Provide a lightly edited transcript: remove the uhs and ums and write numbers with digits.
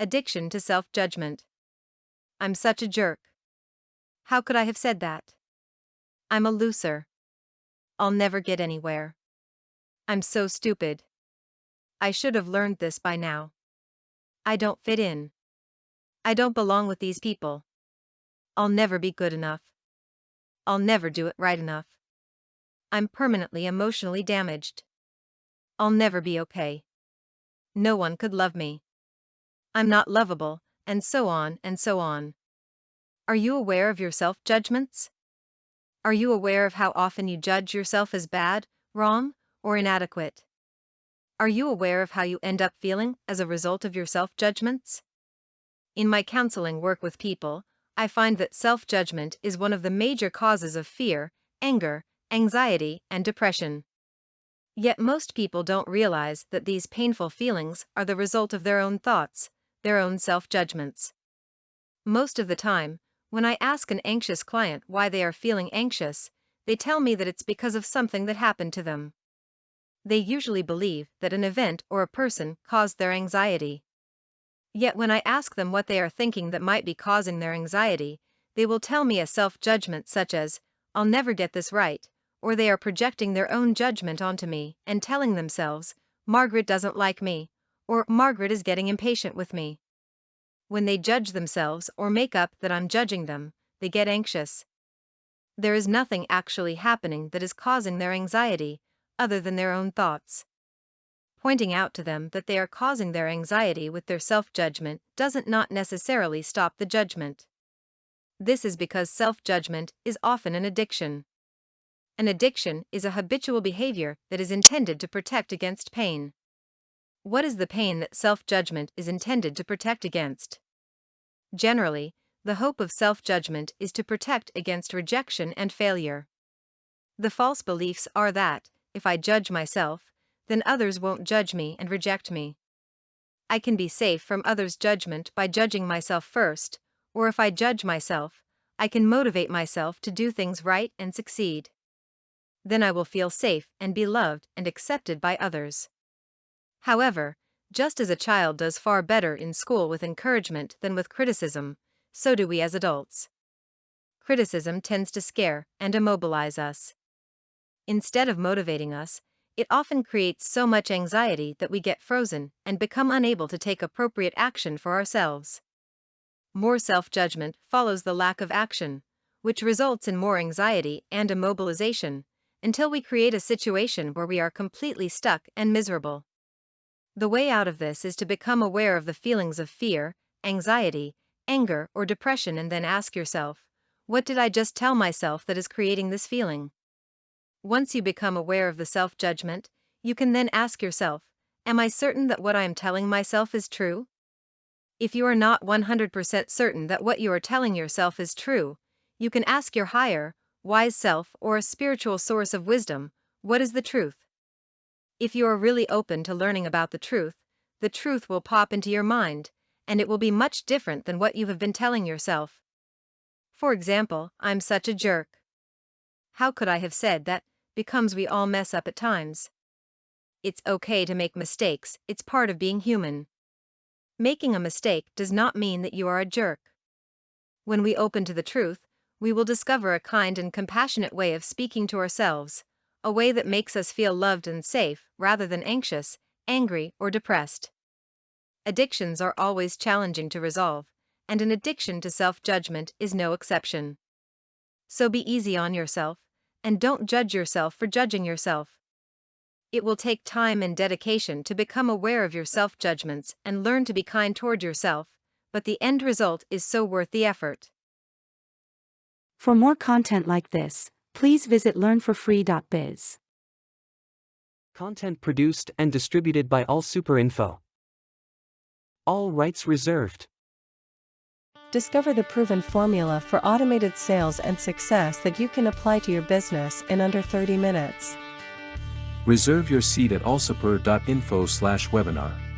Addiction to self-judgment. I'm such a jerk. How could I have said that? I'm a loser. I'll never get anywhere. I'm so stupid. I should have learned this by now. I don't fit in. I don't belong with these people. I'll never be good enough. I'll never do it right enough. I'm permanently emotionally damaged. I'll never be okay. No one could love me. I'm not lovable, and so on and so on. Are you aware of your self-judgments? Are you aware of how often you judge yourself as bad, wrong, or inadequate? Are you aware of how you end up feeling as a result of your self-judgments? In my counseling work with people, I find that self-judgment is one of the major causes of fear, anger, anxiety, and depression. Yet most people don't realize that these painful feelings are the result of their own thoughts, their own self-judgments. Most of the time, when I ask an anxious client why they are feeling anxious, they tell me that it's because of something that happened to them. They usually believe that an event or a person caused their anxiety. Yet when I ask them what they are thinking that might be causing their anxiety, they will tell me a self-judgment such as, "I'll never get this right," or they are projecting their own judgment onto me and telling themselves, "Margaret doesn't like me," or "Margaret is getting impatient with me." When they judge themselves or make up that I'm judging them, they get anxious. There is nothing actually happening that is causing their anxiety, other than their own thoughts. Pointing out to them that they are causing their anxiety with their self-judgment doesn't not necessarily stop the judgment. This is because self-judgment is often an addiction. An addiction is a habitual behavior that is intended to protect against pain. What is the pain that self-judgment is intended to protect against? Generally, the hope of self-judgment is to protect against rejection and failure. The false beliefs are that, if I judge myself, then others won't judge me and reject me. I can be safe from others' judgment by judging myself first, or if I judge myself, I can motivate myself to do things right and succeed. Then I will feel safe and be loved and accepted by others. However, just as a child does far better in school with encouragement than with criticism, so do we as adults. Criticism tends to scare and immobilize us. Instead of motivating us, it often creates so much anxiety that we get frozen and become unable to take appropriate action for ourselves. More self-judgment follows the lack of action, which results in more anxiety and immobilization, until we create a situation where we are completely stuck and miserable. The way out of this is to become aware of the feelings of fear, anxiety, anger, or depression and then ask yourself, what did I just tell myself that is creating this feeling? Once you become aware of the self-judgment, you can then ask yourself, am I certain that what I am telling myself is true? If you are not 100% certain that what you are telling yourself is true, you can ask your higher, wise self or a spiritual source of wisdom, what is the truth? If you are really open to learning about the truth will pop into your mind, and it will be much different than what you have been telling yourself. For example, I'm such a jerk. How could I have said that? Because we all mess up at times. It's okay to make mistakes, it's part of being human. Making a mistake does not mean that you are a jerk. When we open to the truth, we will discover a kind and compassionate way of speaking to ourselves, a way that makes us feel loved and safe rather than anxious, angry, or depressed. Addictions are always challenging to resolve, and an addiction to self-judgment is no exception. So be easy on yourself, and don't judge yourself for judging yourself. It will take time and dedication to become aware of your self-judgments and learn to be kind toward yourself, but the end result is so worth the effort. For more content like this, please visit learnforfree.biz. Content produced and distributed by AllSuperInfo. All rights reserved. Discover the proven formula for automated sales and success that you can apply to your business in under 30 minutes. Reserve your seat at allsuper.info/webinar.